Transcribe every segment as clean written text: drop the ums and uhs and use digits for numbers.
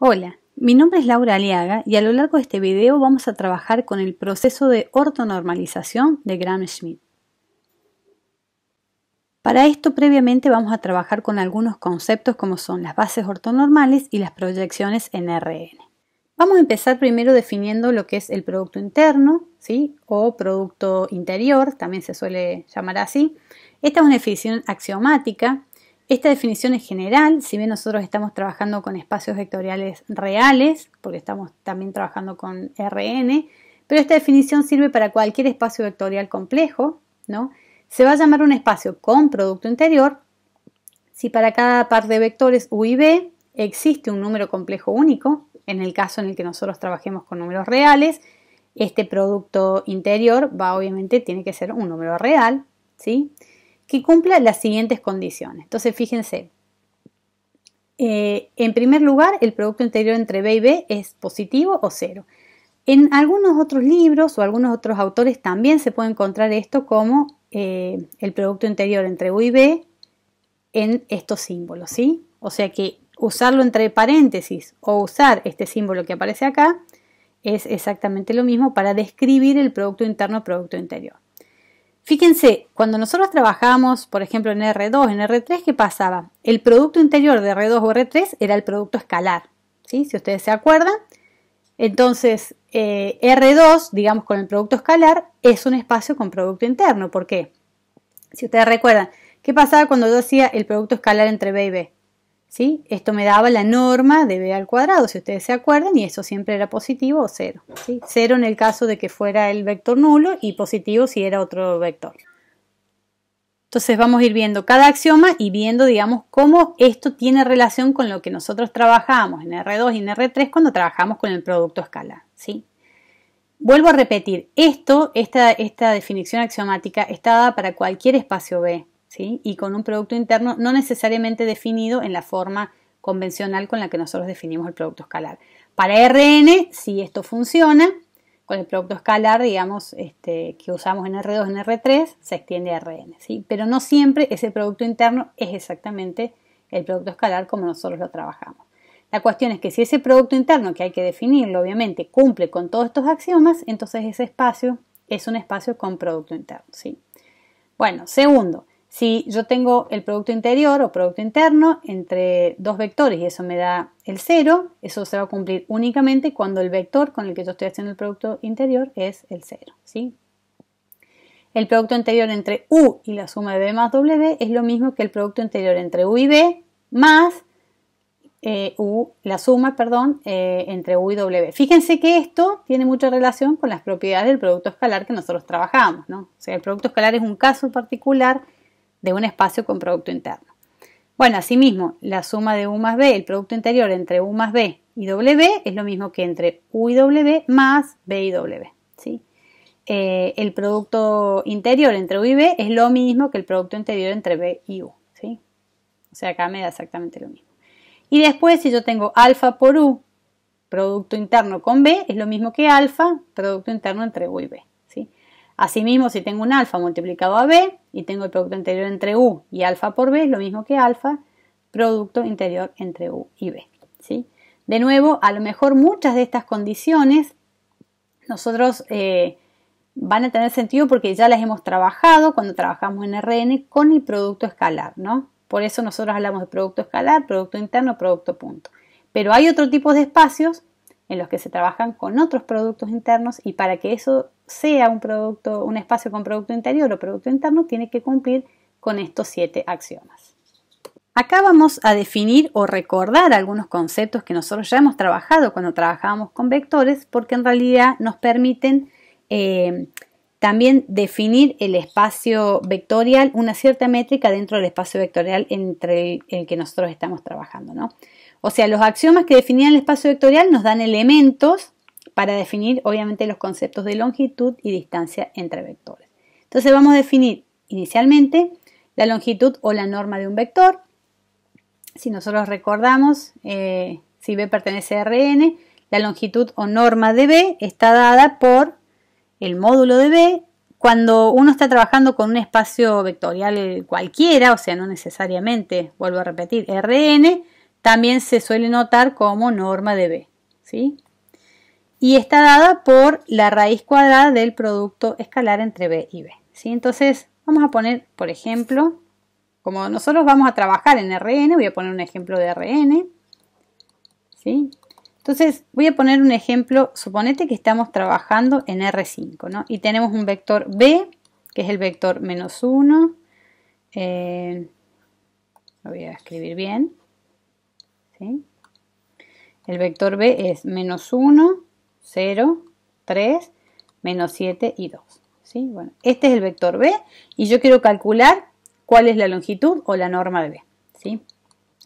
Hola, mi nombre es Laura Aliaga y a lo largo de este video vamos a trabajar con el proceso de ortonormalización de Gram-Schmidt. Para esto previamente vamos a trabajar con algunos conceptos como son las bases ortonormales y las proyecciones en RN. Vamos a empezar primero definiendo lo que es el producto interno, ¿sí? O producto interior, también se suele llamar así. Esta es una definición axiomática. Esta definición es general, si bien nosotros estamos trabajando con espacios vectoriales reales, porque estamos también trabajando con RN, pero esta definición sirve para cualquier espacio vectorial complejo, ¿no? Se va a llamar un espacio con producto interior si para cada par de vectores U y V existe un número complejo único. En el caso en el que nosotros trabajemos con números reales, este producto interior obviamente tiene que ser un número real, ¿sí? Que cumpla las siguientes condiciones. Entonces, fíjense, en primer lugar, el producto interior entre B y B es positivo o cero. En algunos otros libros o algunos otros autores también se puede encontrar esto como el producto interior entre U y B en estos símbolos, ¿sí? O sea que usarlo entre paréntesis o usar este símbolo que aparece acá es exactamente lo mismo para describir el producto interno o producto interior. Fíjense, cuando nosotros trabajamos, por ejemplo, en R2, en R3, ¿qué pasaba? El producto interior de R2 o R3 era el producto escalar, ¿sí? Si ustedes se acuerdan. Entonces, R2, digamos, con el producto escalar, es un espacio con producto interno. ¿Por qué? Si ustedes recuerdan, ¿qué pasaba cuando yo hacía el producto escalar entre B y B? ¿Sí? Esto me daba la norma de B al cuadrado, si ustedes se acuerdan, y eso siempre era positivo o cero. ¿Sí? Cero en el caso de que fuera el vector nulo y positivo si era otro vector. Entonces vamos a ir viendo cada axioma y viendo, digamos, cómo esto tiene relación con lo que nosotros trabajamos en R2 y en R3 cuando trabajamos con el producto escalar. ¿Sí? Vuelvo a repetir, esta definición axiomática está dada para cualquier espacio B. ¿Sí? Y con un producto interno no necesariamente definido en la forma convencional con la que nosotros definimos el producto escalar. Para RN, si esto funciona, con el producto escalar, digamos, que usamos en R2, en R3, se extiende a RN. ¿Sí? Pero no siempre ese producto interno es exactamente el producto escalar como nosotros lo trabajamos. La cuestión es que si ese producto interno, que hay que definirlo, obviamente, cumple con todos estos axiomas, entonces ese espacio es un espacio con producto interno. ¿Sí? Bueno, segundo. Si yo tengo el producto interior o producto interno entre dos vectores y eso me da el 0, eso se va a cumplir únicamente cuando el vector con el que yo estoy haciendo el producto interior es el 0. ¿Sí? El producto interior entre U y la suma de B más W es lo mismo que el producto interior entre U y B más la suma entre U y W. Fíjense que esto tiene mucha relación con las propiedades del producto escalar que nosotros trabajamos, ¿no? O sea, el producto escalar es un caso particular de un espacio con producto interno. Bueno, asimismo, la suma de U más B, el producto interior entre U más B y W es lo mismo que entre U y W más B y W. ¿Sí? El producto interior entre U y B es lo mismo que el producto interior entre B y U. ¿Sí? O sea, acá me da exactamente lo mismo. Y después, si yo tengo alfa por U, producto interno con B, es lo mismo que alfa, producto interno entre U y B. ¿Sí? Asimismo, si tengo un alfa multiplicado a B y tengo el producto interior entre U y alfa por B, es lo mismo que alfa, producto interior entre U y B. ¿Sí? De nuevo, a lo mejor muchas de estas condiciones nosotros van a tener sentido porque ya las hemos trabajado cuando trabajamos en RN con el producto escalar, ¿no? Por eso nosotros hablamos de producto escalar, producto interno, producto punto. Pero hay otro tipo de espacios en los que se trabajan con otros productos internos y para que eso sea un espacio con producto interior o producto interno, tiene que cumplir con estos 7 axiomas. Acá vamos a definir o recordar algunos conceptos que nosotros ya hemos trabajado cuando trabajábamos con vectores, porque en realidad nos permiten también definir el espacio vectorial, una cierta métrica dentro del espacio vectorial entre el que nosotros estamos trabajando, ¿no? O sea, los axiomas que definían el espacio vectorial nos dan elementos para definir, obviamente, los conceptos de longitud y distancia entre vectores. Entonces vamos a definir inicialmente la longitud o la norma de un vector. Si nosotros recordamos, si B pertenece a Rn, la longitud o norma de B está dada por el módulo de B. Cuando uno está trabajando con un espacio vectorial cualquiera, o sea, no necesariamente, vuelvo a repetir, Rn, también se suele notar como norma de B, ¿sí? Y está dada por la raíz cuadrada del producto escalar entre B y B, ¿sí? Entonces, vamos a poner, por ejemplo, como nosotros vamos a trabajar en Rn, voy a poner un ejemplo de Rn, ¿sí? Entonces, voy a poner un ejemplo, suponete que estamos trabajando en R5, ¿no? Y tenemos un vector B, que es el vector -1, lo voy a escribir bien, ¿sí? El vector B es -1, 0, 3, -7 y 2, ¿sí? Bueno, este es el vector B y yo quiero calcular cuál es la longitud o la norma de B, ¿sí?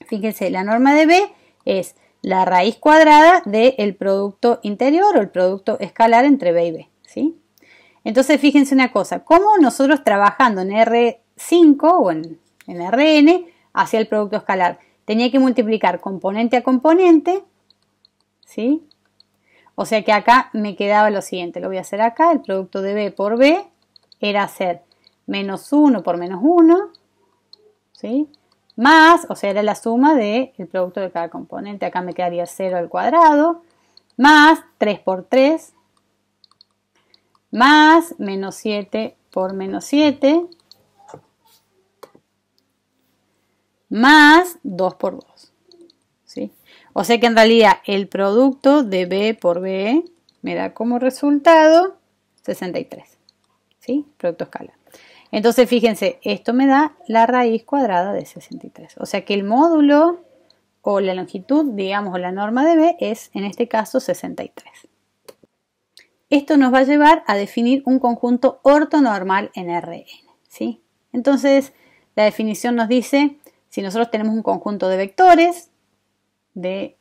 Fíjense, la norma de B es la raíz cuadrada del producto interior o el producto escalar entre B y B, ¿sí? Entonces, fíjense una cosa, como nosotros trabajando en R5 o en Rn hacia el producto escalar, tenía que multiplicar componente a componente, ¿sí? O sea que acá me quedaba lo siguiente, lo voy a hacer acá, el producto de B por B era hacer -1 por -1, ¿sí? Más, o sea, era la suma del producto de cada componente, acá me quedaría 0 al cuadrado, más 3 por 3, más -7 por -7, más 2 por 2, ¿sí? O sea que en realidad el producto de B por B me da como resultado 63, ¿sí? Producto escalar. Entonces, fíjense, esto me da la raíz cuadrada de 63. O sea que el módulo o la longitud, digamos, o la norma de B es, en este caso, 63. Esto nos va a llevar a definir un conjunto ortonormal en Rn, ¿sí? Entonces, la definición nos dice, si nosotros tenemos un conjunto de vectores de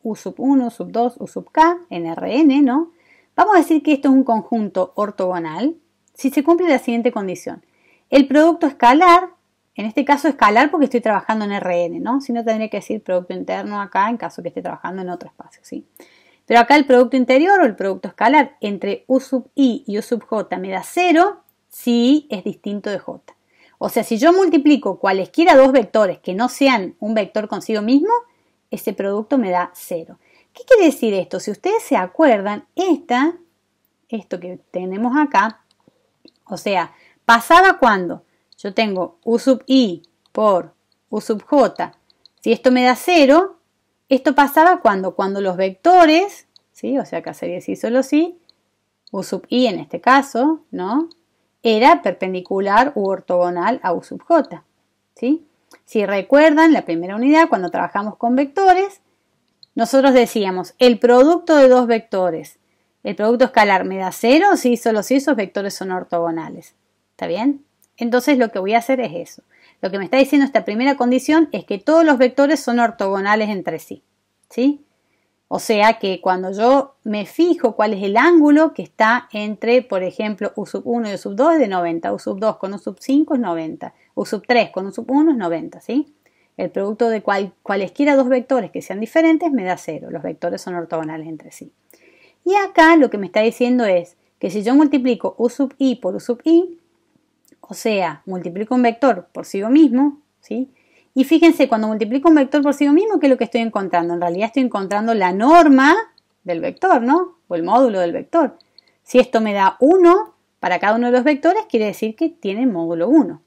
U sub 1, U sub 2, U sub k en Rn, ¿no? Vamos a decir que esto es un conjunto ortogonal si se cumple la siguiente condición. El producto escalar, en este caso escalar porque estoy trabajando en Rn, ¿no? Si no, tendría que decir producto interno acá en caso que esté trabajando en otro espacio, ¿sí? Pero acá el producto interior o el producto escalar entre U sub i y U sub j me da 0 si es distinto de j. O sea, si yo multiplico cualesquiera dos vectores que no sean un vector consigo mismo, ese producto me da 0. ¿Qué quiere decir esto? Si ustedes se acuerdan, esto que tenemos acá, o sea, pasaba cuando yo tengo U sub i por U sub j, si esto me da 0, esto pasaba cuando los vectores, ¿sí? O sea, acá sería sí solo sí, U sub i en este caso, ¿no? Era perpendicular u ortogonal a U sub j, ¿sí? Si recuerdan la primera unidad, cuando trabajamos con vectores, nosotros decíamos, el producto de dos vectores, el producto escalar me da 0, sí, solo si esos vectores son ortogonales. ¿Está bien? Entonces lo que voy a hacer es eso. Lo que me está diciendo esta primera condición es que todos los vectores son ortogonales entre sí, ¿sí? O sea que cuando yo me fijo cuál es el ángulo que está entre, por ejemplo, U sub 1 y U sub 2 es de 90, U sub 2 con U sub 5 es 90, U sub 3 con U sub 1 es 90, ¿sí? El producto de cualesquiera dos vectores que sean diferentes me da 0, los vectores son ortogonales entre sí. Y acá lo que me está diciendo es que si yo multiplico U sub i por U sub i, o sea, multiplico un vector por sí mismo, ¿sí? Y fíjense, cuando multiplico un vector por sí mismo, ¿qué es lo que estoy encontrando? En realidad estoy encontrando la norma del vector, ¿no? O el módulo del vector. Si esto me da 1 para cada uno de los vectores, quiere decir que tiene módulo 1.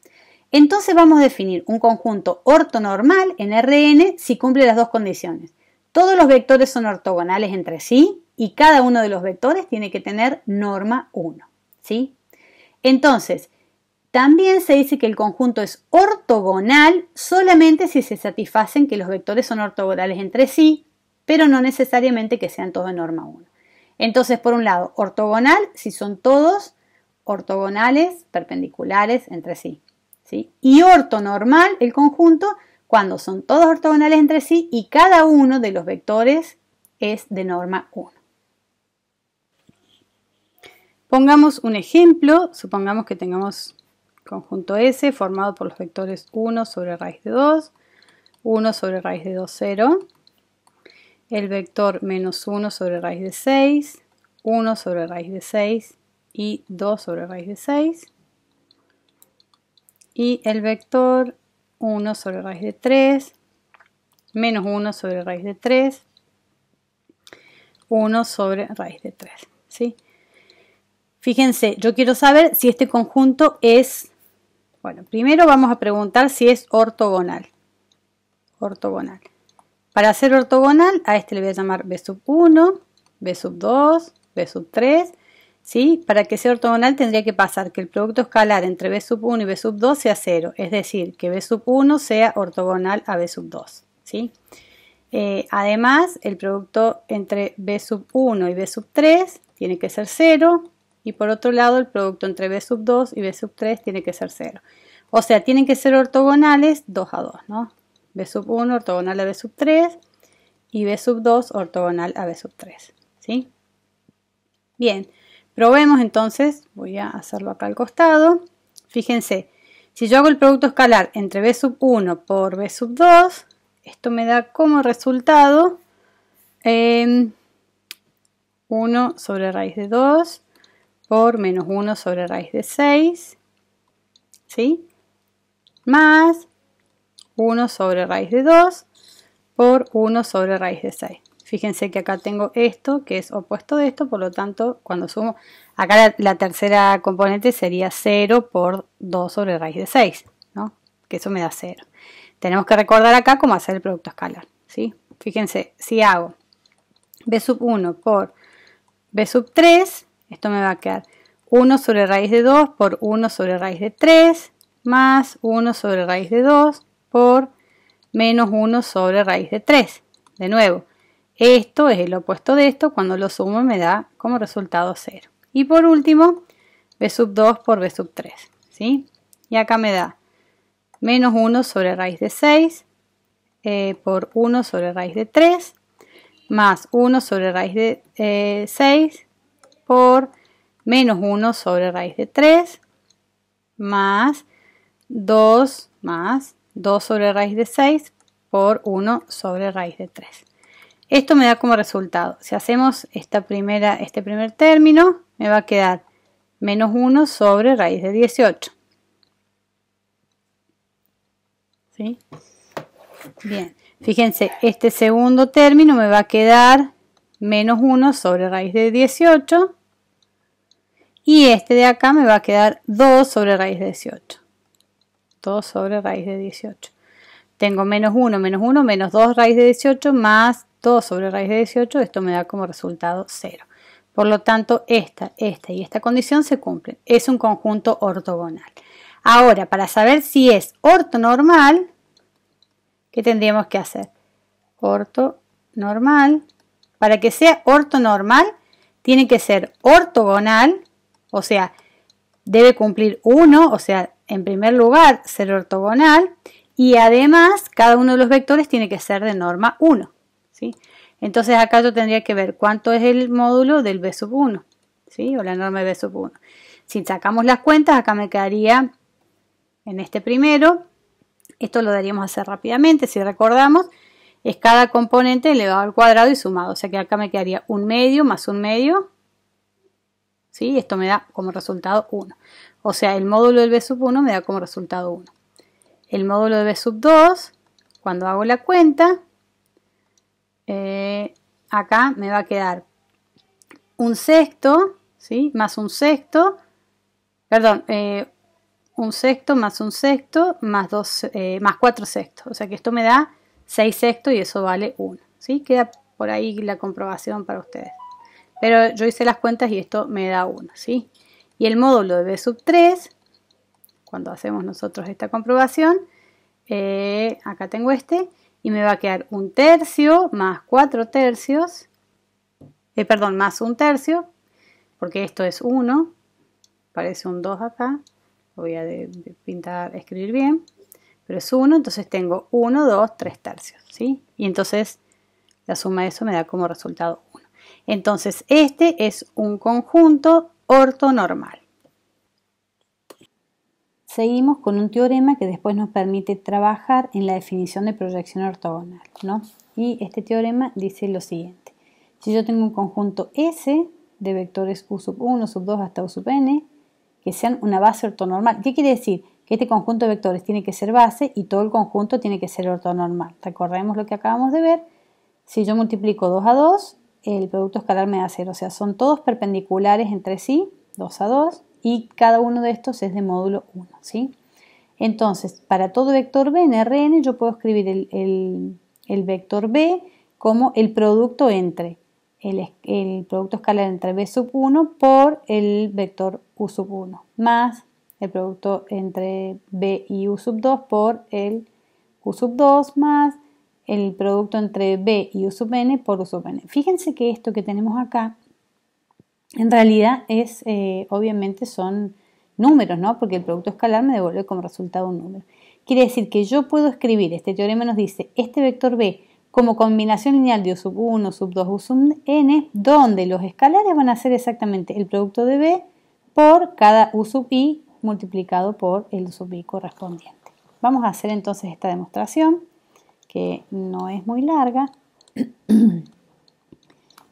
Entonces vamos a definir un conjunto ortonormal en Rn si cumple las dos condiciones. Todos los vectores son ortogonales entre sí y cada uno de los vectores tiene que tener norma 1, ¿sí? Entonces, también se dice que el conjunto es ortogonal solamente si se satisfacen que los vectores son ortogonales entre sí, pero no necesariamente que sean todos de norma 1. Entonces, por un lado, ortogonal si son todos ortogonales, perpendiculares entre sí, ¿sí? Y ortonormal el conjunto cuando son todos ortogonales entre sí y cada uno de los vectores es de norma 1. Pongamos un ejemplo, supongamos que tengamos conjunto S formado por los vectores 1 sobre raíz de 2, 1 sobre raíz de 2, 0, el vector -1 sobre raíz de 6, 1 sobre raíz de 6 y 2 sobre raíz de 6, y el vector 1 sobre raíz de 3, menos 1 sobre raíz de 3, 1 sobre raíz de 3, ¿sí? Fíjense, yo quiero saber si este conjunto es, bueno, primero vamos a preguntar si es ortogonal. Ortogonal. Para ser ortogonal, a este le voy a llamar B sub 1, B sub 2, B sub 3, ¿sí? Para que sea ortogonal tendría que pasar que el producto escalar entre B sub 1 y B sub 2 sea 0, es decir, que B sub 1 sea ortogonal a B sub 2, ¿sí? Además, el producto entre B sub 1 y B sub 3 tiene que ser 0, y por otro lado el producto entre B sub 2 y B sub 3 tiene que ser 0. O sea, tienen que ser ortogonales 2 a 2, ¿no? B sub 1 ortogonal a B sub 3 y B sub 2 ortogonal a B sub 3, ¿sí? Bien, probemos entonces, voy a hacerlo acá al costado. Fíjense, si yo hago el producto escalar entre B sub 1 por B sub 2, esto me da como resultado 1 sobre raíz de 2 por menos 1 sobre raíz de 6, ¿sí? Más 1 sobre raíz de 2 por 1 sobre raíz de 6. Fíjense que acá tengo esto que es opuesto de esto, por lo tanto, cuando sumo, acá la tercera componente sería 0 por 2 sobre raíz de 6, ¿no? Que eso me da 0. Tenemos que recordar acá cómo hacer el producto escalar, ¿sí? Fíjense, si hago B sub 1 por B sub 3, esto me va a quedar 1 sobre raíz de 2 por 1 sobre raíz de 3 más 1 sobre raíz de 2 por menos 1 sobre raíz de 3. De nuevo, esto es el opuesto de esto, cuando lo sumo me da como resultado 0. Y por último, B sub 2 por B sub 3, ¿sí? Y acá me da menos 1 sobre raíz de 6 por 1 sobre raíz de 3 más 1 sobre raíz de 6 por menos 1 sobre raíz de 3 más 2 sobre raíz de 6 por 1 sobre raíz de 3. Esto me da como resultado, si hacemos este primer término, me va a quedar menos 1 sobre raíz de 18. ¿Sí? Bien, fíjense, este segundo término me va a quedar menos 1 sobre raíz de 18. Y este de acá me va a quedar 2 sobre raíz de 18. 2 sobre raíz de 18. Tengo menos 1, menos 2 raíz de 18 más 2 sobre raíz de 18. Esto me da como resultado 0. Por lo tanto, esta y esta condición se cumplen. Es un conjunto ortogonal. Ahora, para saber si es ortonormal, ¿qué tendríamos que hacer? Ortonormal. Para que sea ortonormal, tiene que ser ortogonal. O sea, debe cumplir 1, o sea, en primer lugar, ser ortogonal. Y además, cada uno de los vectores tiene que ser de norma 1, ¿sí? Entonces, acá yo tendría que ver cuánto es el módulo del B sub 1, ¿sí? O la norma de B sub 1. Si sacamos las cuentas, acá me quedaría en este primero. Esto lo daríamos a hacer rápidamente, si recordamos. Es cada componente elevado al cuadrado y sumado. O sea que acá me quedaría 1 medio más 1 medio. ¿Sí? Esto me da como resultado 1. O sea, el módulo del B sub 1 me da como resultado 1. El módulo de B sub 2, cuando hago la cuenta, acá me va a quedar 1 sexto, ¿sí? Más 1 sexto, perdón, 1 sexto más 1 sexto más 4 sextos. O sea que esto me da 6 sextos y eso vale 1. ¿Sí? Queda por ahí la comprobación para ustedes. Pero yo hice las cuentas y esto me da 1, ¿sí? Y el módulo de B sub 3, cuando hacemos nosotros esta comprobación, acá tengo y me va a quedar 1 tercio más 4 tercios, más 1 tercio, porque esto es 1, parece un 2 acá, lo voy a escribir bien, pero es 1, entonces tengo 1, 2, 3 tercios, ¿sí? Y entonces la suma de eso me da como resultado 1. Entonces, este es un conjunto ortonormal. Seguimos con un teorema que después nos permite trabajar en la definición de proyección ortogonal, ¿no? Y este teorema dice lo siguiente. Si yo tengo un conjunto S de vectores U sub 1, sub 2 hasta U sub n, que sean una base ortonormal. ¿Qué quiere decir? que este conjunto de vectores tiene que ser base y todo el conjunto tiene que ser ortonormal. Recordemos lo que acabamos de ver. Si yo multiplico 2 a 2, el producto escalar me da 0. O sea, son todos perpendiculares entre sí, 2 a 2, y cada uno de estos es de módulo 1, ¿sí? Entonces, para todo vector b en Rn yo puedo escribir el vector b como el producto entre el producto escalar entre b sub 1 por el vector u sub 1 más el producto entre b y u sub 2 por el u sub 2 más el producto entre b y u sub n por u sub n. Fíjense que esto que tenemos acá en realidad es, obviamente son números, ¿no? Porque el producto escalar me devuelve como resultado un número. Quiere decir que yo puedo escribir, este teorema nos dice, este vector b como combinación lineal de u sub 1, sub 2, u sub n, donde los escalares van a ser exactamente el producto de b por cada u sub i multiplicado por el u sub i correspondiente. Vamos a hacer entonces esta demostración, que no es muy larga,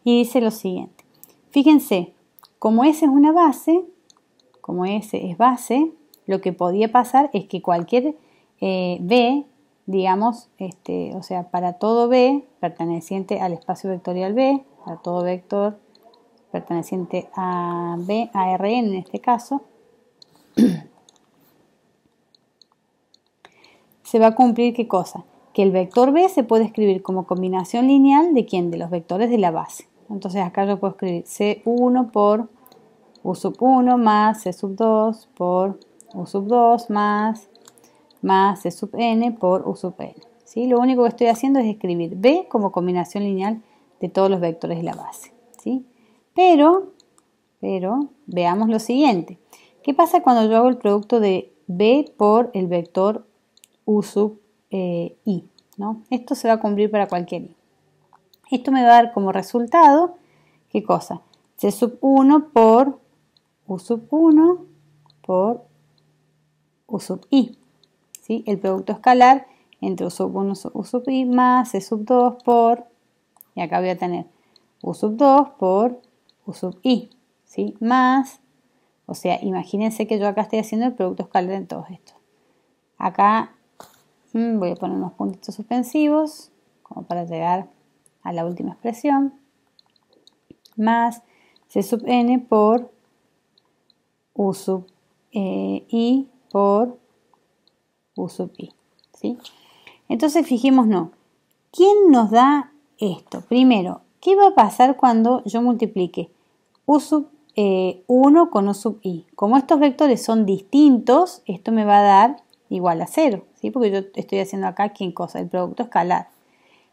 y dice lo siguiente. Fíjense, como S es una base, como S es base, lo que podía pasar es que cualquier B, digamos, o sea, para todo B perteneciente al espacio vectorial B, para todo vector perteneciente a B, a Rn en este caso, se va a cumplir ¿qué cosa? Que el vector B se puede escribir como combinación lineal de ¿quién? De los vectores de la base. Entonces acá yo puedo escribir C1 por U sub 1 más C sub 2 por U sub 2 más C sub n por U sub n. ¿Sí? Lo único que estoy haciendo es escribir B como combinación lineal de todos los vectores de la base. ¿Sí? Pero veamos lo siguiente. ¿Qué pasa cuando yo hago el producto de B por el vector U sub i? ¿No? Esto se va a cumplir para cualquier i. Esto me va a dar como resultado, ¿qué cosa? C sub 1 por U sub 1 por U sub i. ¿Sí? El producto escalar entre U sub 1 y U sub i más C sub 2 por, y acá voy a tener U sub 2 por U sub i. ¿Sí? Más, o sea, imagínense que yo acá estoy haciendo el producto escalar en todos estos. Acá voy a poner unos puntitos suspensivos como para llegar a la última expresión, más C sub n por U sub i por U sub i. ¿Sí? Entonces fijémonos, ¿quién nos da esto? Primero, ¿qué va a pasar cuando yo multiplique U sub 1 con U sub i? Como estos vectores son distintos, esto me va a dar igual a 0, ¿sí? Porque yo estoy haciendo acá, ¿qué cosa? El producto escalar.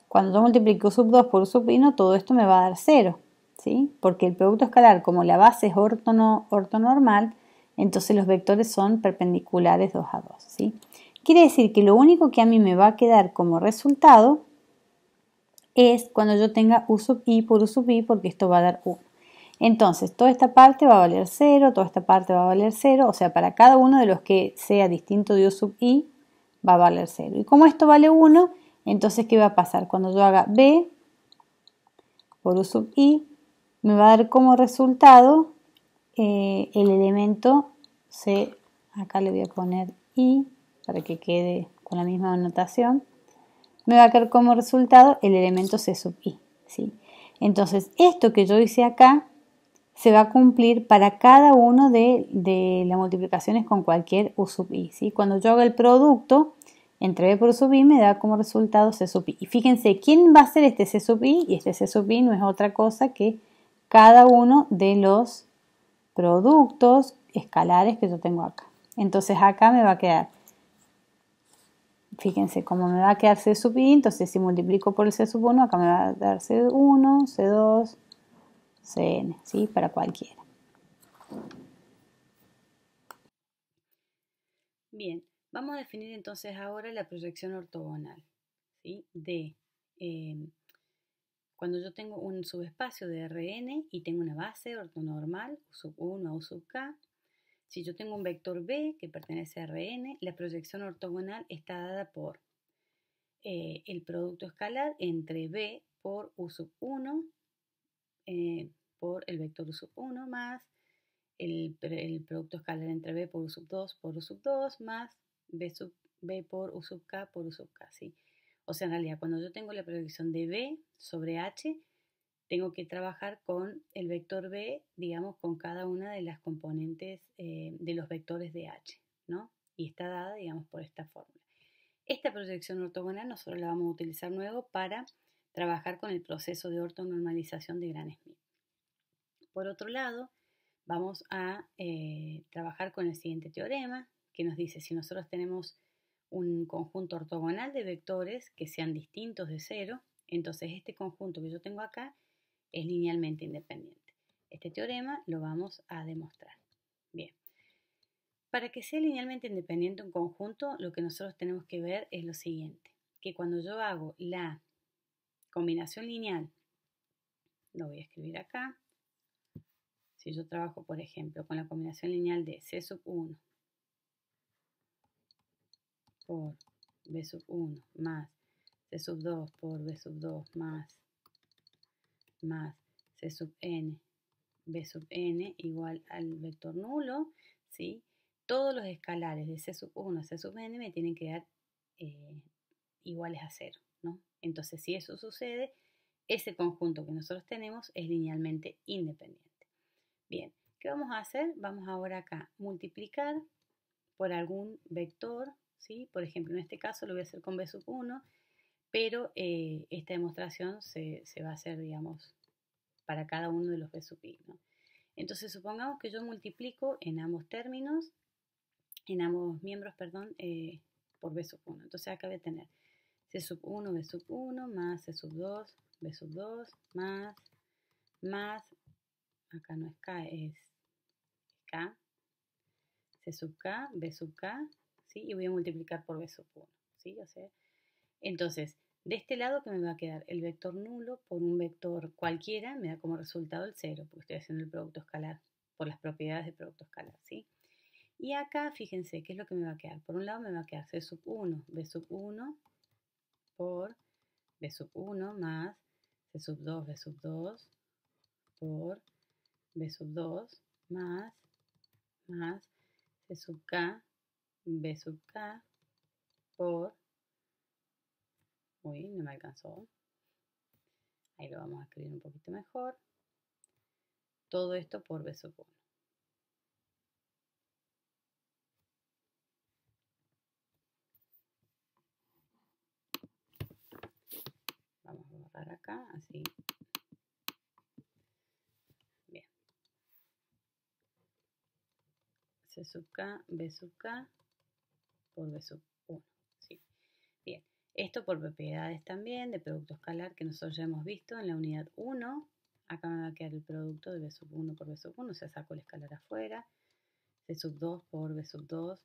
Cuando yo multiplico U sub 2 por U sub i, todo esto me va a dar 0, ¿sí? Porque el producto escalar, como la base es ortonormal, entonces los vectores son perpendiculares 2 a 2, ¿sí? Quiere decir que lo único que a mí me va a quedar como resultado es cuando yo tenga U sub i por U sub i, porque esto va a dar 1. Entonces, toda esta parte va a valer 0, toda esta parte va a valer 0, o sea, para cada uno de los que sea distinto de U sub i, va a valer 0. Y como esto vale 1, entonces, ¿qué va a pasar? Cuando yo haga B por U sub i, me va a dar como resultado el elemento C, acá le voy a poner i, para que quede con la misma notación, me va a quedar como resultado el elemento C sub i. ¿Sí? Entonces, esto que yo hice acá se va a cumplir para cada uno de las multiplicaciones con cualquier U sub i. ¿Sí? Cuando yo haga el producto entre B por U sub i, me da como resultado C sub i. Y fíjense, ¿quién va a ser este C sub i? Y este C sub i no es otra cosa que cada uno de los productos escalares que yo tengo acá. Entonces acá me va a quedar, fíjense, como me va a quedar C sub i, entonces si multiplico por el C sub 1, acá me va a dar C1, C2, Cn, ¿sí? Para cualquiera. Bien, vamos a definir entonces ahora la proyección ortogonal, ¿sí? De cuando yo tengo un subespacio de Rn y tengo una base ortonormal, U sub 1 a U sub k. Si yo tengo un vector B que pertenece a Rn, la proyección ortogonal está dada por el producto escalar entre B por U sub 1 por el vector U sub 1 más el producto escalar entre b por u sub 2 por u sub 2 más b sub b por u sub k por u sub k, ¿sí? O sea, en realidad, cuando yo tengo la proyección de b sobre h, tengo que trabajar con el vector b, digamos, con cada una de las componentes de los vectores de h, ¿no? Y está dada, digamos, por esta fórmula. Esta proyección ortogonal nosotros la vamos a utilizar luego para trabajar con el proceso de ortonormalización de Gram-Schmidt. Por otro lado, vamos a trabajar con el siguiente teorema, que nos dice si nosotros tenemos un conjunto ortogonal de vectores que sean distintos de cero, entonces este conjunto que yo tengo acá es linealmente independiente. Este teorema lo vamos a demostrar. Bien. Para que sea linealmente independiente un conjunto, lo que nosotros tenemos que ver es lo siguiente, que cuando yo hago la combinación lineal, lo voy a escribir acá, si yo trabajo, por ejemplo, con la combinación lineal de C sub 1 por B sub 1 más C sub 2 por B sub 2 más C sub n, B sub n igual al vector nulo, ¿sí? Todos los escalares de C sub 1 a C sub n me tienen que dar iguales a 0, ¿no? Entonces, si eso sucede, ese conjunto que nosotros tenemos es linealmente independiente. Bien, ¿qué vamos a hacer? Vamos ahora acá multiplicar por algún vector, ¿sí? Por ejemplo, en este caso lo voy a hacer con B sub 1, pero esta demostración se va a hacer, digamos, para cada uno de los B sub i, ¿no? Entonces, supongamos que yo multiplico en ambos términos, en ambos miembros, perdón, por B sub 1. Entonces acá voy a tener C sub 1, B sub 1, más C sub 2, B sub 2, más, acá no es K, es K, C sub K, B sub K, ¿sí? Y voy a multiplicar por B sub 1, ¿sí? O sea, entonces, de este lado, ¿qué me va a quedar? El vector nulo por un vector cualquiera me da como resultado el 0, porque estoy haciendo el producto escalar, por las propiedades del producto escalar, ¿sí? Y acá, fíjense, ¿qué es lo que me va a quedar? Por un lado me va a quedar C sub 1, B sub 1 por B sub 1 más C sub 2, B sub 2 por B sub 2 más C sub K, B sub K por... Uy, no me alcanzó. Ahí lo vamos a escribir un poquito mejor. Todo esto por B sub 1. Vamos a borrar acá, así. Bien. C sub K, B sub K por B sub 1. ¿Sí? Bien. Esto por propiedades también de producto escalar que nosotros ya hemos visto en la unidad 1. Acá me va a quedar el producto de B sub 1 por B sub 1, o sea, saco el escalar afuera. C sub 2 por B sub 2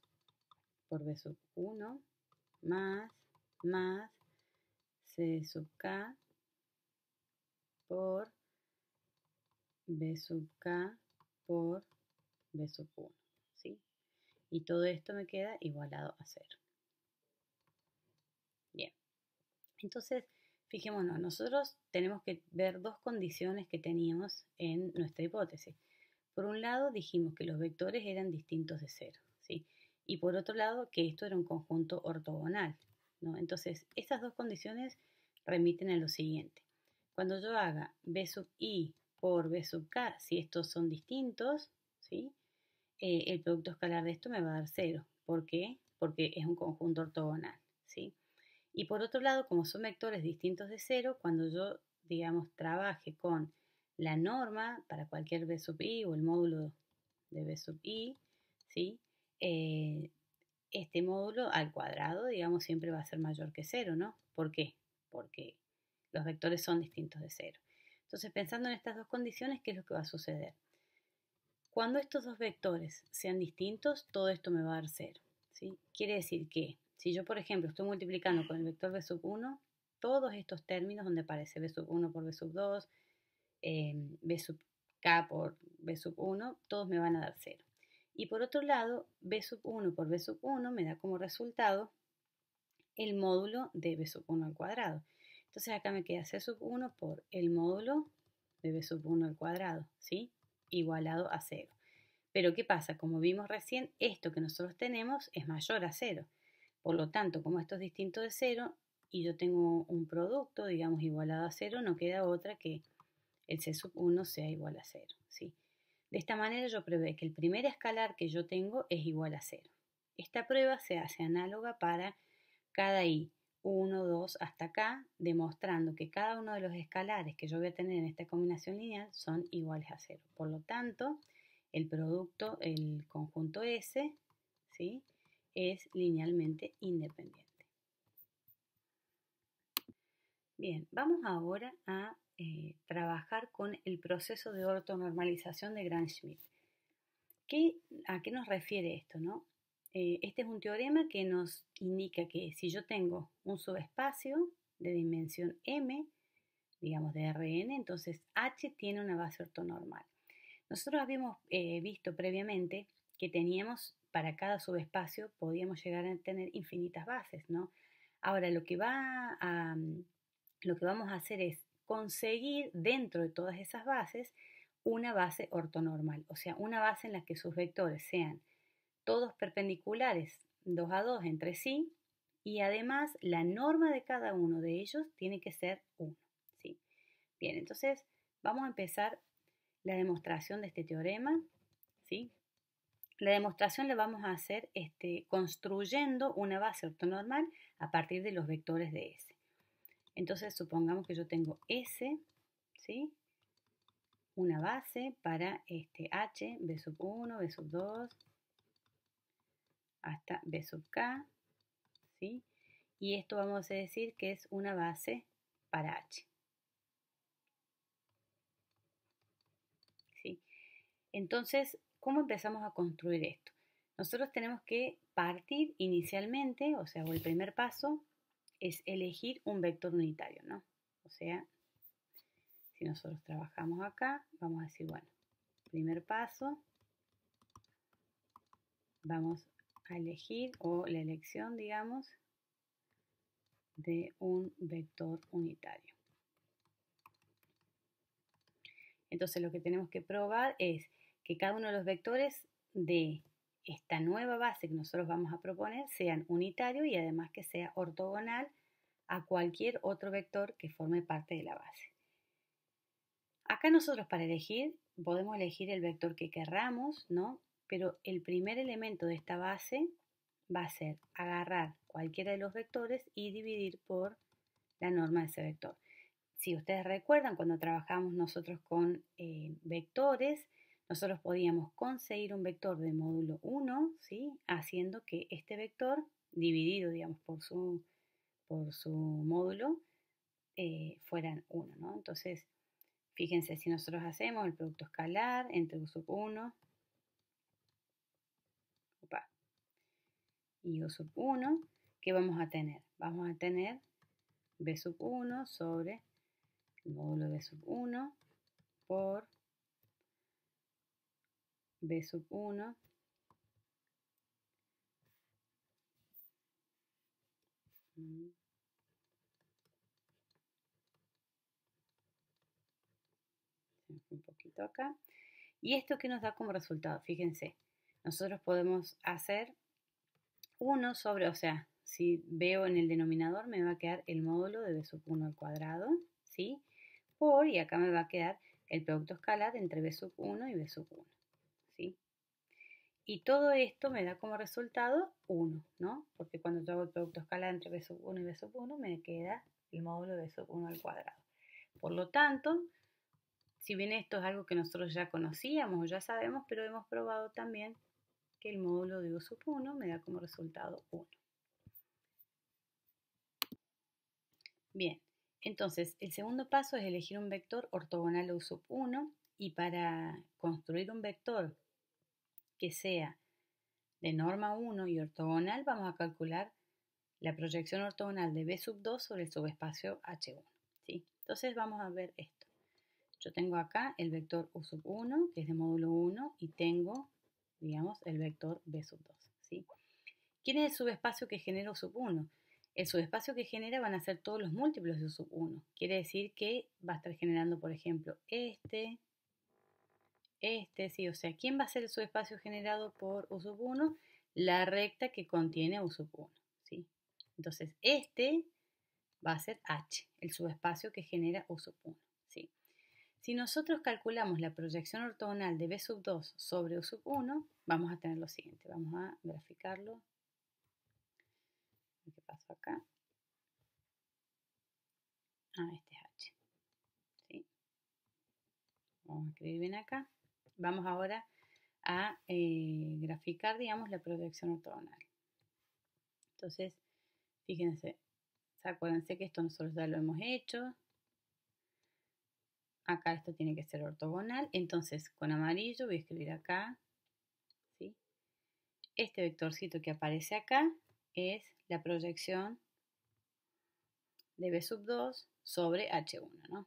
por B sub 1 más C sub K por B sub K por B sub 1, ¿sí? Y todo esto me queda igualado a 0. Bien. Entonces, fijémonos, nosotros tenemos que ver dos condiciones que teníamos en nuestra hipótesis. Por un lado, dijimos que los vectores eran distintos de 0, ¿sí? Y por otro lado, que esto era un conjunto ortogonal, ¿no? Entonces, estas dos condiciones remiten a lo siguiente. Cuando yo haga B sub i por B sub k, si estos son distintos, ¿sí? El producto escalar de esto me va a dar 0. ¿Por qué? Porque es un conjunto ortogonal, ¿sí? Y por otro lado, como son vectores distintos de 0, cuando yo, digamos, trabaje con la norma para cualquier B sub i o el módulo de B sub i, ¿sí? Este módulo al cuadrado, digamos, siempre va a ser mayor que 0, ¿no? ¿Por qué? Porque los vectores son distintos de 0. Entonces, pensando en estas dos condiciones, ¿qué es lo que va a suceder? Cuando estos dos vectores sean distintos, todo esto me va a dar 0, ¿sí? Quiere decir que si yo, por ejemplo, estoy multiplicando con el vector B sub 1, todos estos términos donde aparece B sub 1 por B sub 2, B sub K por B sub 1, todos me van a dar 0. Y por otro lado, B sub 1 por B sub 1 me da como resultado el módulo de B sub 1 al cuadrado. Entonces acá me queda C sub 1 por el módulo de B sub 1 al cuadrado, ¿sí? Igualado a 0. Pero ¿qué pasa? Como vimos recién, esto que nosotros tenemos es mayor a 0. Por lo tanto, como esto es distinto de 0 y yo tengo un producto, digamos, igualado a 0, no queda otra que el C sub 1 sea igual a 0, ¿sí? De esta manera yo prevé que el primer escalar que yo tengo es igual a 0. Esta prueba se hace análoga para cada i, 1, 2, hasta acá, demostrando que cada uno de los escalares que yo voy a tener en esta combinación lineal son iguales a 0. Por lo tanto, el producto, el conjunto S, ¿sí?, es linealmente independiente. Bien, vamos ahora a trabajar con el proceso de ortonormalización de Gram-Schmidt. ¿A qué nos refiere esto, no? Este es un teorema que nos indica que si yo tengo un subespacio de dimensión m, digamos de Rn, entonces H tiene una base ortonormal. Nosotros habíamos visto previamente que teníamos, para cada subespacio, podíamos llegar a tener infinitas bases, ¿no? Ahora, lo que vamos a hacer es conseguir dentro de todas esas bases una base ortonormal, o sea, una base en la que sus vectores sean todos perpendiculares 2 a 2 entre sí y además la norma de cada uno de ellos tiene que ser 1, ¿sí? Bien, entonces vamos a empezar la demostración de este teorema, ¿sí? La demostración la vamos a hacer construyendo una base ortonormal a partir de los vectores de S. Entonces supongamos que yo tengo S, ¿sí?, una base para H, B sub 1, B sub 2, hasta B sub K, ¿sí? Y esto vamos a decir que es una base para H, ¿sí? Entonces, ¿cómo empezamos a construir esto? Nosotros tenemos que partir inicialmente, o sea, el primer paso es elegir un vector unitario, ¿no? O sea, si nosotros trabajamos acá, vamos a decir, bueno, primer paso, vamos a elegir, o la elección, digamos, de un vector unitario. Entonces lo que tenemos que probar es que cada uno de los vectores de esta nueva base que nosotros vamos a proponer sean unitarios y además que sea ortogonal a cualquier otro vector que forme parte de la base. Acá nosotros para elegir, podemos elegir el vector que querramos, ¿no? Pero el primer elemento de esta base va a ser agarrar cualquiera de los vectores y dividir por la norma de ese vector. Si ustedes recuerdan, cuando trabajamos nosotros con vectores, nosotros podíamos conseguir un vector de módulo 1, ¿sí?, haciendo que este vector, dividido, digamos, por su módulo, fueran 1, ¿no? Entonces, fíjense, si nosotros hacemos el producto escalar entre U sub 1 y U sub 1, ¿qué vamos a tener? Vamos a tener B sub 1 sobre el módulo B sub 1 por B sub 1 un poquito acá. ¿Y esto qué nos da como resultado? Fíjense, nosotros podemos hacer 1 sobre, o sea, si veo en el denominador me va a quedar el módulo de B sub 1 al cuadrado, ¿sí? Y acá me va a quedar el producto escalar entre B sub 1 y B sub 1, ¿sí? Y todo esto me da como resultado 1, ¿no? Porque cuando yo hago el producto escalar entre B sub 1 y B sub 1 me queda el módulo de B sub 1 al cuadrado. Por lo tanto, si bien esto es algo que nosotros ya conocíamos o ya sabemos, pero hemos probado también que el módulo de U sub 1 me da como resultado 1. Bien, entonces el segundo paso es elegir un vector ortogonal a U sub 1 y para construir un vector que sea de norma 1 y ortogonal vamos a calcular la proyección ortogonal de B sub 2 sobre el subespacio H1, ¿sí? Entonces vamos a ver esto. Yo tengo acá el vector U sub 1, que es de módulo 1, y tengo, digamos, el vector B sub 2, ¿sí? ¿Quién es el subespacio que genera U sub 1? El subespacio que genera van a ser todos los múltiplos de U sub 1. Quiere decir que va a estar generando, por ejemplo, este, Sí, o sea, ¿quién va a ser el subespacio generado por U sub 1? La recta que contiene U sub 1, ¿sí? Entonces, este va a ser H, el subespacio que genera U sub 1, ¿sí? Si nosotros calculamos la proyección ortogonal de B sub 2 sobre U sub 1, vamos a tener lo siguiente. Vamos a graficarlo. ¿Qué pasó acá? Este es H, ¿sí? Vamos a escribir bien acá. Vamos ahora a graficar, digamos, la proyección ortogonal. Entonces, fíjense, acuérdense que esto nosotros ya lo hemos hecho. Acá esto tiene que ser ortogonal. Entonces, con amarillo voy a escribir acá, ¿sí? Este vectorcito que aparece acá es la proyección de B sub 2 sobre H1, ¿no?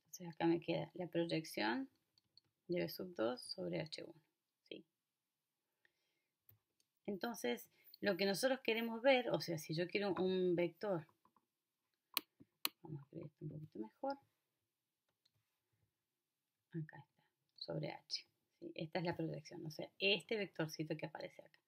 Entonces acá me queda la proyección de B sub 2 sobre H1, ¿sí? Entonces, lo que nosotros queremos ver, o sea, si yo quiero un vector, vamos a escribir esto un poquito mejor, acá está, sobre H, ¿sí? Esta es la proyección, o sea, este vectorcito que aparece acá.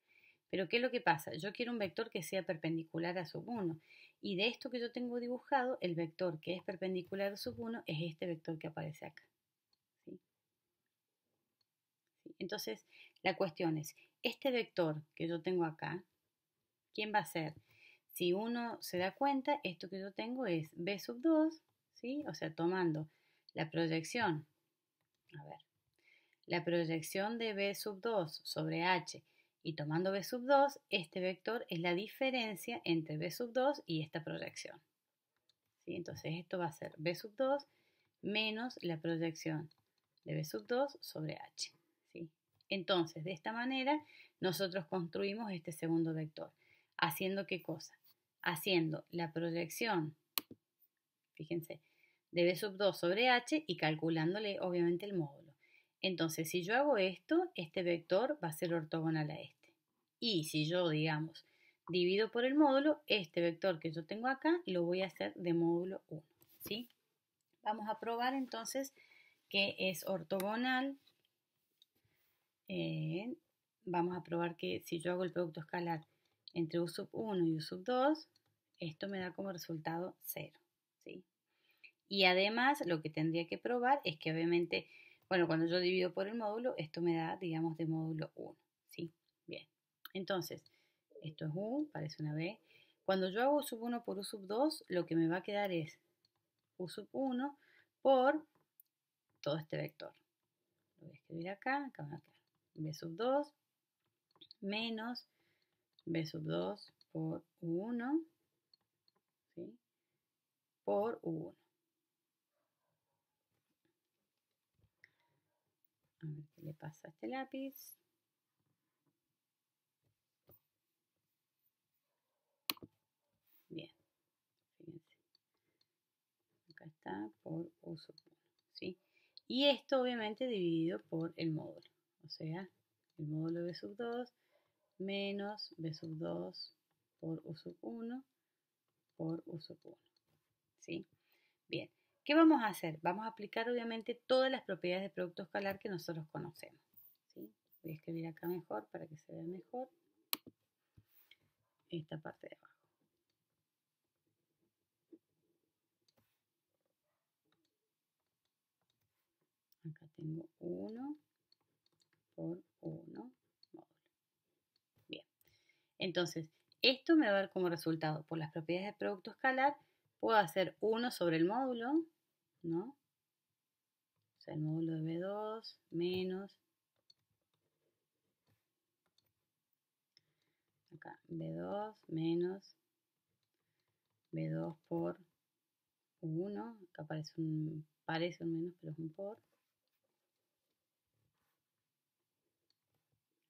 Pero ¿qué es lo que pasa? Yo quiero un vector que sea perpendicular a sub 1. Y de esto que yo tengo dibujado, el vector que es perpendicular a sub 1 es este vector que aparece acá, ¿sí? ¿Sí? Entonces, la cuestión es, este vector que yo tengo acá, ¿quién va a ser? Si uno se da cuenta, esto que yo tengo es B sub 2, ¿sí? O sea, tomando la proyección, a ver, la proyección de B sub 2 sobre H y tomando B sub 2, este vector es la diferencia entre B sub 2 y esta proyección, ¿sí? Entonces esto va a ser B sub 2 menos la proyección de B sub 2 sobre H, ¿sí? Entonces, de esta manera, nosotros construimos este segundo vector. ¿Haciendo qué cosa? Haciendo la proyección, fíjense, de B sub 2 sobre H y calculándole obviamente el módulo. Entonces, si yo hago esto, este vector va a ser ortogonal a este. Y si yo, digamos, divido por el módulo, este vector que yo tengo acá lo voy a hacer de módulo 1, ¿sí? Vamos a probar entonces que es ortogonal. Vamos a probar que si yo hago el producto escalar entre U sub 1 y U sub 2, esto me da como resultado 0, ¿sí? Y además lo que tendría que probar es que obviamente, bueno, cuando yo divido por el módulo, esto me da, digamos, de módulo 1, ¿sí? Bien, entonces, esto es U, parece una B. Cuando yo hago U sub 1 por U sub 2, lo que me va a quedar es U sub 1 por todo este vector. Lo voy a escribir acá, acá va a quedar B sub 2 menos B sub 2 por U1, ¿sí? Por U1. A ver qué le pasa a este lápiz. Bien, fíjense. Acá está por U sub 1, ¿sí? Y esto obviamente dividido por el módulo. O sea, el módulo de B sub 2 menos B sub 2 por U sub 1 por U sub 1, ¿sí? Bien, ¿qué vamos a hacer? Vamos a aplicar obviamente todas las propiedades de producto escalar que nosotros conocemos, ¿sí? Voy a escribir acá mejor para que se vea mejor esta parte de abajo. Acá tengo 1 por 1 módulo. Bien, entonces esto me va a dar como resultado, por las propiedades de producto escalar, puedo hacer 1 sobre el módulo, ¿no? O sea, el módulo de B2 menos, acá, B2 menos B2 por 1, acá parece un menos, pero es un por.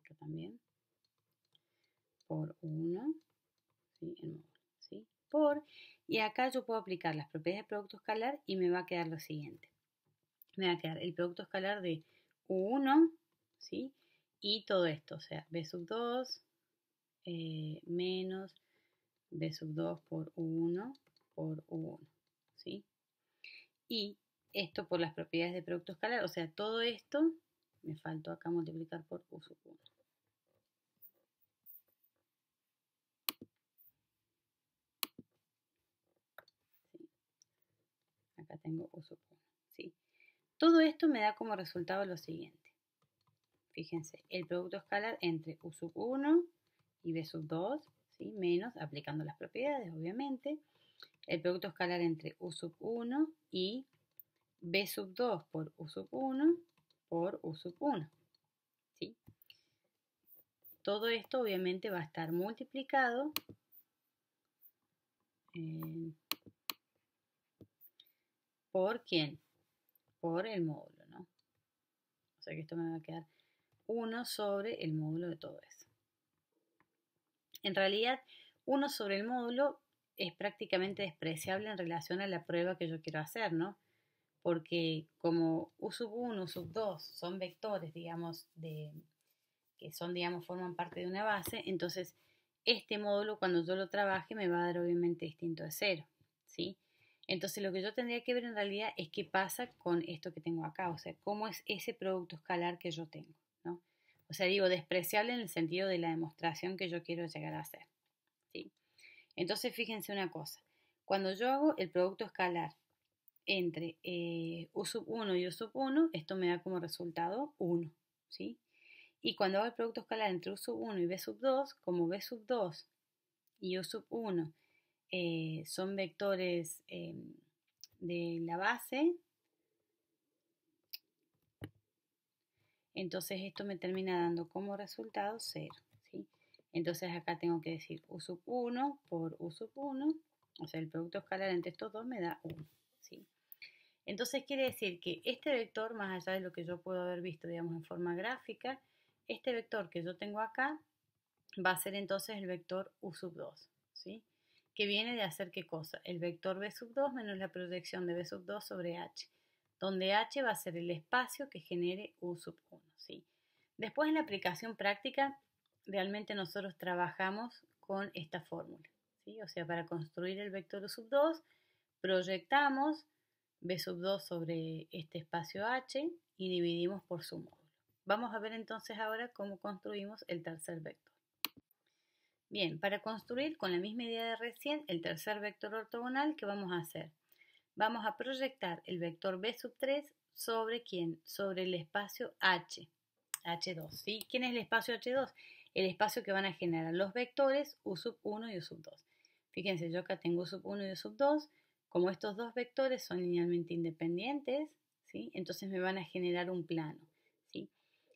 Acá también. Por 1, ¿sí? El módulo, ¿sí? Por, y acá yo puedo aplicar las propiedades de producto escalar y me va a quedar lo siguiente. Me va a quedar el producto escalar de U1, ¿sí? Y todo esto, o sea, B sub 2 menos B sub 2 por U1 por U1, ¿sí? Y esto por las propiedades de producto escalar, o sea, todo esto, me faltó acá multiplicar por U sub 1. ¿Sí? Acá tengo U sub 1. ¿Sí? Todo esto me da como resultado lo siguiente. Fíjense, el producto escalar entre U sub 1 y B sub 2, ¿sí? Menos, aplicando las propiedades, obviamente, el producto escalar entre U sub 1 y B sub 2 por U sub 1 por U sub 1, ¿sí? Todo esto obviamente va a estar multiplicado ¿por quién? Por el módulo, ¿no? O sea que esto me va a quedar 1 sobre el módulo de todo eso. En realidad, 1 sobre el módulo es prácticamente despreciable en relación a la prueba que yo quiero hacer, ¿no? Porque como U sub 1, U sub 2 son vectores, digamos, que son, digamos, forman parte de una base, entonces este módulo cuando yo lo trabaje me va a dar obviamente distinto de 0, ¿sí? Entonces lo que yo tendría que ver en realidad es qué pasa con esto que tengo acá, o sea, cómo es ese producto escalar que yo tengo, ¿no? O sea, digo, despreciable en el sentido de la demostración que yo quiero llegar a hacer, ¿sí? Entonces fíjense una cosa, cuando yo hago el producto escalar entre U sub 1 y U sub 1, esto me da como resultado 1, ¿sí? Y cuando hago el producto escalar entre U sub 1 y B sub 2, como B sub 2 y U sub 1 son vectores de la base, entonces esto me termina dando como resultado 0, ¿sí? Entonces acá tengo que decir U sub 1 por U sub 1, o sea, el producto escalar entre estos dos me da 1, ¿sí? Entonces quiere decir que este vector, más allá de lo que yo puedo haber visto, digamos, en forma gráfica, este vector que yo tengo acá va a ser entonces el vector U sub 2, ¿sí? Que viene de hacer ¿qué cosa? El vector B sub 2 menos la proyección de B sub 2 sobre H, donde H va a ser el espacio que genere U sub 1, ¿sí? Después en la aplicación práctica, realmente nosotros trabajamos con esta fórmula, ¿sí? O sea, para construir el vector U sub 2, proyectamos B sub 2 sobre este espacio H y dividimos por su módulo. Vamos a ver entonces ahora cómo construimos el tercer vector. Bien, para construir con la misma idea de recién el tercer vector ortogonal, ¿qué vamos a hacer? Vamos a proyectar el vector B sub 3 sobre ¿quién? Sobre el espacio H, H2, ¿sí? ¿Quién es el espacio H2? El espacio que van a generar los vectores U sub 1 y U sub 2. Fíjense, yo acá tengo U sub 1 y U sub 2, como estos dos vectores son linealmente independientes, ¿sí? Entonces me van a generar un plano, ¿sí?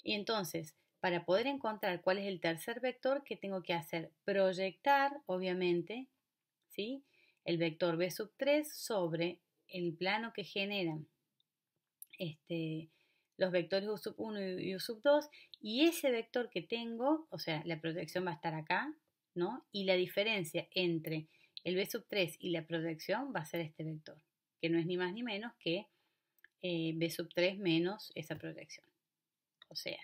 Y entonces, para poder encontrar cuál es el tercer vector, ¿qué tengo que hacer? Proyectar, obviamente, ¿sí? El vector B sub 3 sobre el plano que generan los vectores U sub 1 y U sub 2, y ese vector que tengo, o sea, la proyección va a estar acá, ¿no? Y la diferencia entre el B sub 3 y la proyección va a ser este vector, que no es ni más ni menos que B sub 3 menos esa proyección. O sea,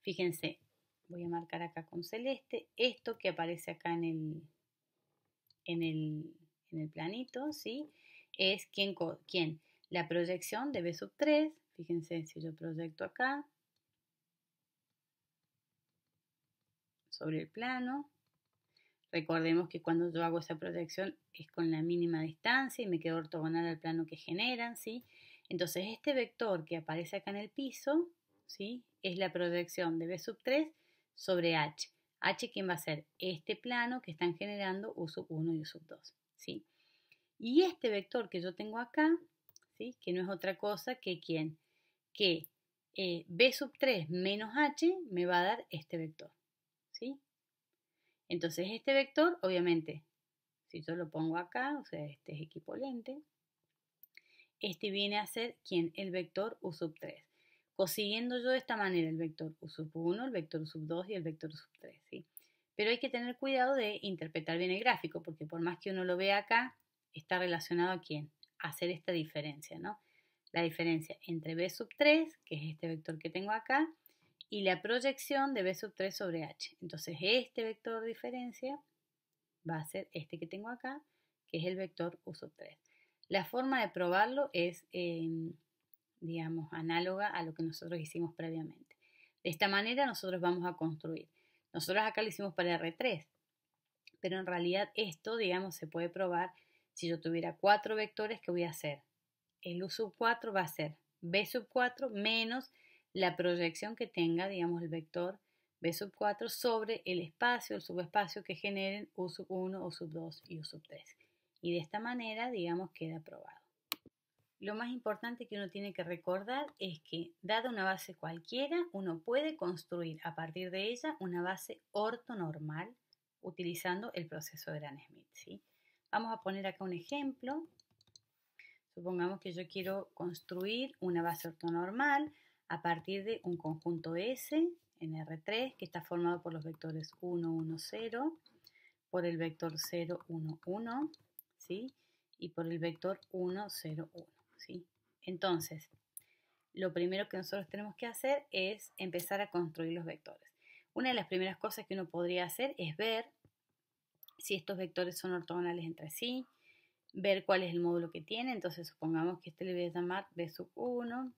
fíjense, voy a marcar acá con celeste, esto que aparece acá en el planito, ¿sí? Es ¿quién? La proyección de B sub 3, fíjense si yo proyecto acá, sobre el plano, recordemos que cuando yo hago esa proyección es con la mínima distancia y me quedo ortogonal al plano que generan, ¿sí? Entonces este vector que aparece acá en el piso, ¿sí? Es la proyección de B sub 3 sobre H. H, ¿quién va a ser? Este plano que están generando U sub 1 y U sub 2, ¿sí? Y este vector que yo tengo acá, ¿sí? Que no es otra cosa que ¿quién? Que B sub 3 menos H me va a dar este vector, ¿sí? Entonces este vector, obviamente, si yo lo pongo acá, o sea, este es equivalente, este viene a ser ¿quién? El vector U sub 3. Consiguiendo yo de esta manera el vector U sub 1, el vector U sub 2 y el vector U sub 3, ¿sí? Pero hay que tener cuidado de interpretar bien el gráfico, porque por más que uno lo vea acá, está relacionado a ¿quién? A hacer esta diferencia, ¿no? La diferencia entre B sub 3, que es este vector que tengo acá, y la proyección de B sub 3 sobre H. Entonces este vector diferencia va a ser este que tengo acá, que es el vector U sub 3. La forma de probarlo es, digamos, análoga a lo que nosotros hicimos previamente. De esta manera nosotros vamos a construir. Nosotros acá lo hicimos para R3, pero en realidad esto, digamos, se puede probar si yo tuviera 4 vectores. ¿Qué voy a hacer? El U sub 4 va a ser B sub 4 menos la proyección que tenga, digamos, el vector B sub 4 sobre el espacio, el subespacio que generen U sub 1, U sub 2 y U sub 3. Y de esta manera, digamos, queda probado. Lo más importante que uno tiene que recordar es que, dada una base cualquiera, uno puede construir a partir de ella una base ortonormal utilizando el proceso de Gram-Schmidt, ¿sí? Vamos a poner acá un ejemplo. Supongamos que yo quiero construir una base ortonormal a partir de un conjunto S en R3 que está formado por los vectores 1, 1, 0, por el vector 0, 1, 1, ¿sí? Y por el vector 1, 0, 1, ¿sí? Entonces, lo primero que nosotros tenemos que hacer es empezar a construir los vectores. Una de las primeras cosas que uno podría hacer es ver si estos vectores son ortogonales entre sí, ver cuál es el módulo que tiene. Entonces supongamos que este le voy a llamar B sub 1,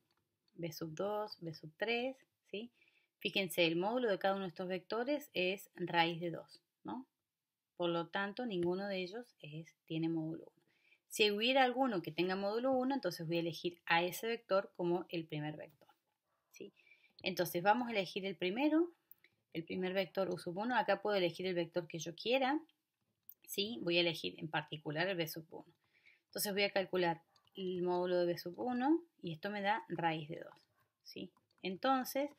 B sub 2, B sub 3, ¿sí? Fíjense, el módulo de cada uno de estos vectores es raíz de 2, ¿no? Por lo tanto, ninguno de ellos tiene módulo 1. Si hubiera alguno que tenga módulo 1, entonces voy a elegir a ese vector como el primer vector, ¿sí? Entonces vamos a elegir el primer vector U sub 1. Acá puedo elegir el vector que yo quiera, ¿sí? Voy a elegir en particular el B sub 1. Entonces voy a calcular el módulo de B sub 1 y esto me da raíz de 2, ¿sí? Entonces,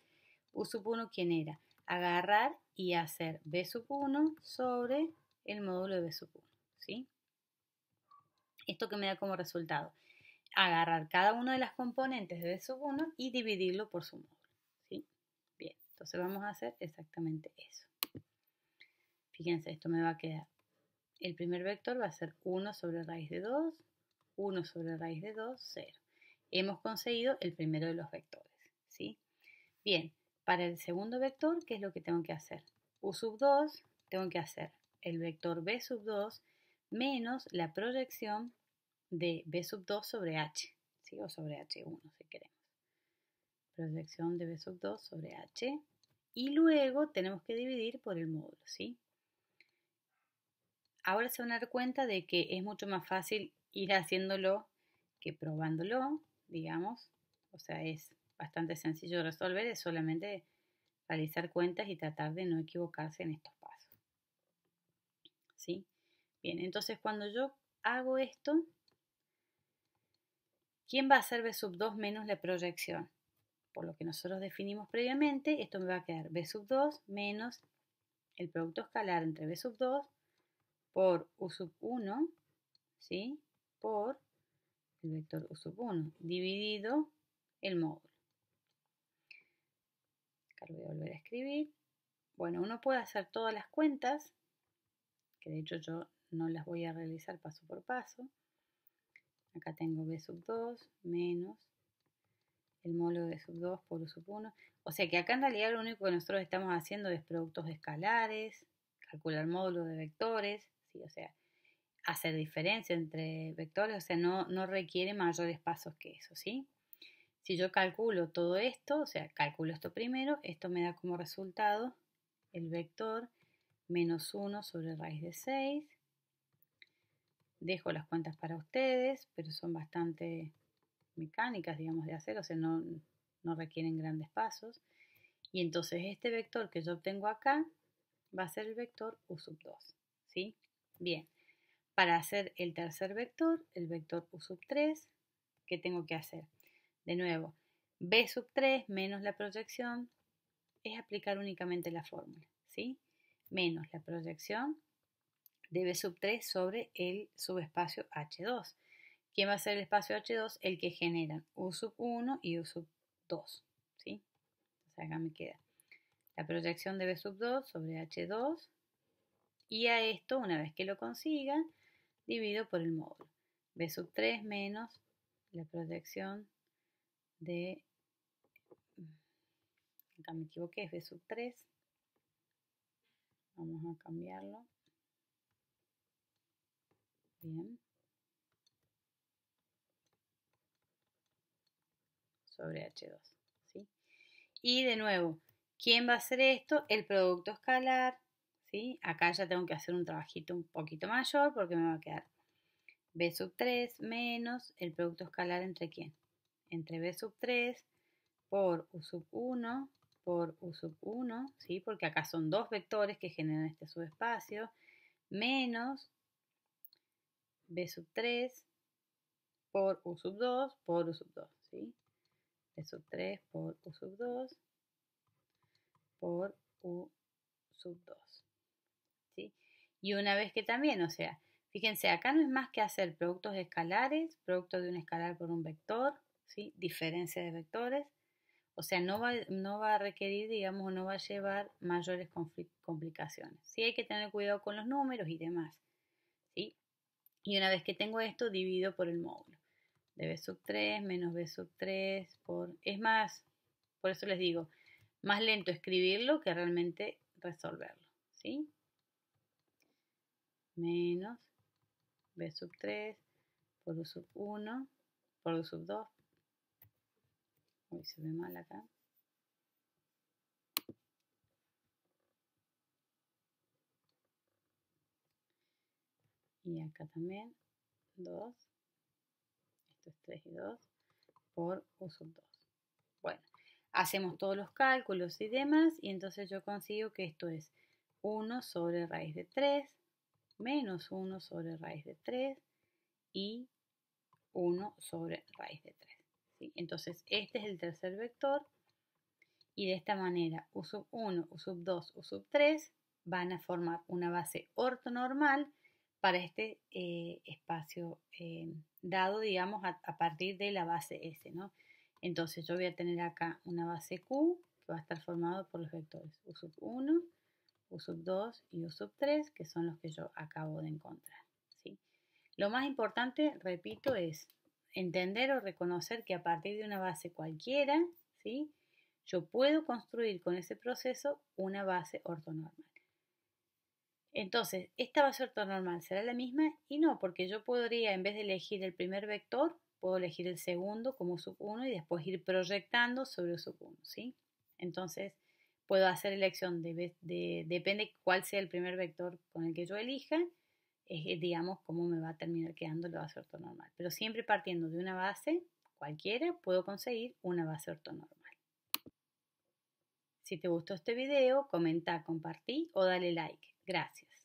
U sub 1, ¿quién era? Agarrar y hacer B sub 1 sobre el módulo de B sub 1, ¿sí? Esto que me da como resultado, agarrar cada una de las componentes de B sub 1 y dividirlo por su módulo, ¿sí? Bien, entonces vamos a hacer exactamente eso. Fíjense, esto me va a quedar, el primer vector va a ser 1 sobre raíz de 2, 1 sobre raíz de 2, 0. Hemos conseguido el primero de los vectores, ¿sí? Bien, para el segundo vector, ¿qué es lo que tengo que hacer? U sub 2, tengo que hacer el vector B sub 2 menos la proyección de B sub 2 sobre H, ¿sí? O sobre H1 si queremos. Proyección de B sub 2 sobre H. Y luego tenemos que dividir por el módulo, ¿sí? Ahora se van a dar cuenta de que es mucho más fácil ir haciéndolo que probándolo, digamos. O sea, es bastante sencillo de resolver, es solamente realizar cuentas y tratar de no equivocarse en estos pasos, ¿sí? Bien, entonces cuando yo hago esto, ¿quién va a ser B sub 2 menos la proyección? Por lo que nosotros definimos previamente, esto me va a quedar B sub 2 menos el producto escalar entre B sub 2 por U sub 1, ¿sí? Por el vector U sub 1 dividido el módulo. Acá lo voy a volver a escribir. Bueno, uno puede hacer todas las cuentas, que de hecho yo no las voy a realizar paso por paso. Acá tengo B sub 2 menos el módulo de B sub 2 por U sub 1. O sea que acá en realidad lo único que nosotros estamos haciendo es productos escalares, calcular módulos de vectores, ¿sí? O sea, hacer diferencia entre vectores, o sea, no requiere mayores pasos que eso, ¿sí? Si yo calculo todo esto, o sea, calculo esto primero, esto me da como resultado el vector menos 1 sobre raíz de 6. Dejo las cuentas para ustedes, pero son bastante mecánicas, digamos, de hacer, o sea, no requieren grandes pasos. Y entonces este vector que yo obtengo acá va a ser el vector U sub 2, ¿sí? Bien, para hacer el tercer vector, el vector U sub 3, ¿qué tengo que hacer? De nuevo, B sub 3 menos la proyección es aplicar únicamente la fórmula, ¿sí? Menos la proyección de B sub 3 sobre el subespacio H2. ¿Quién va a ser el espacio H2? El que generan U sub 1 y U sub 2, ¿sí? Entonces acá me queda la proyección de B sub 2 sobre H2 y a esto, una vez que lo consiga, divido por el módulo. B sub 3 menos la proyección de, acá me equivoqué, es B sub 3. Vamos a cambiarlo. Bien. sobre H2. ¿Sí? Y de nuevo, ¿quién va a hacer esto? El producto escalar. ¿Sí? Acá ya tengo que hacer un trabajito un poquito mayor porque me va a quedar B sub 3 menos el producto escalar entre quién? Entre B sub 3 por U sub 1 por U sub 1, ¿sí? Porque acá son dos vectores que generan este subespacio, menos B sub 3 por U sub 2 por U sub 2, ¿sí? B sub 3 por U sub 2 por U sub 2, ¿sí? Y una vez que también, o sea, fíjense, acá no es más que hacer productos escalares, producto de un escalar por un vector, ¿sí? Diferencia de vectores, o sea, no va a requerir, digamos, no va a llevar mayores complicaciones. Sí hay que tener cuidado con los números y demás, ¿sí? Y una vez que tengo esto, divido por el módulo de B sub 3 menos B sub 3 por... Es más, por eso les digo, más lento escribirlo que realmente resolverlo, ¿sí? Menos B sub 3 por U sub 1 por U sub 2. Uy, se ve mal acá. Y acá también 2. Esto es 3 y 2 por U sub 2. Bueno, hacemos todos los cálculos y demás y entonces yo consigo que esto es 1 sobre raíz de 3 menos 1 sobre raíz de 3 y 1 sobre raíz de 3. ¿Sí? Entonces este es el tercer vector y de esta manera U sub 1, U sub 2, U sub 3 van a formar una base ortonormal para este espacio dado, digamos, a partir de la base S, ¿no? Entonces yo voy a tener acá una base Q que va a estar formado por los vectores U sub 1, U sub 2 y U sub 3, que son los que yo acabo de encontrar, ¿sí? Lo más importante, repito, es entender o reconocer que a partir de una base cualquiera, ¿sí? Yo puedo construir con ese proceso una base ortonormal. Entonces, ¿esta base ortonormal será la misma? Y no, porque yo podría, en vez de elegir el primer vector, puedo elegir el segundo como sub 1 y después ir proyectando sobre sub 1, ¿sí? Entonces, puedo hacer elección depende cuál sea el primer vector con el que yo elija, digamos, cómo me va a terminar quedando la base ortonormal. Pero siempre partiendo de una base cualquiera, puedo conseguir una base ortonormal. Si te gustó este video, comenta, compartí o dale like. Gracias.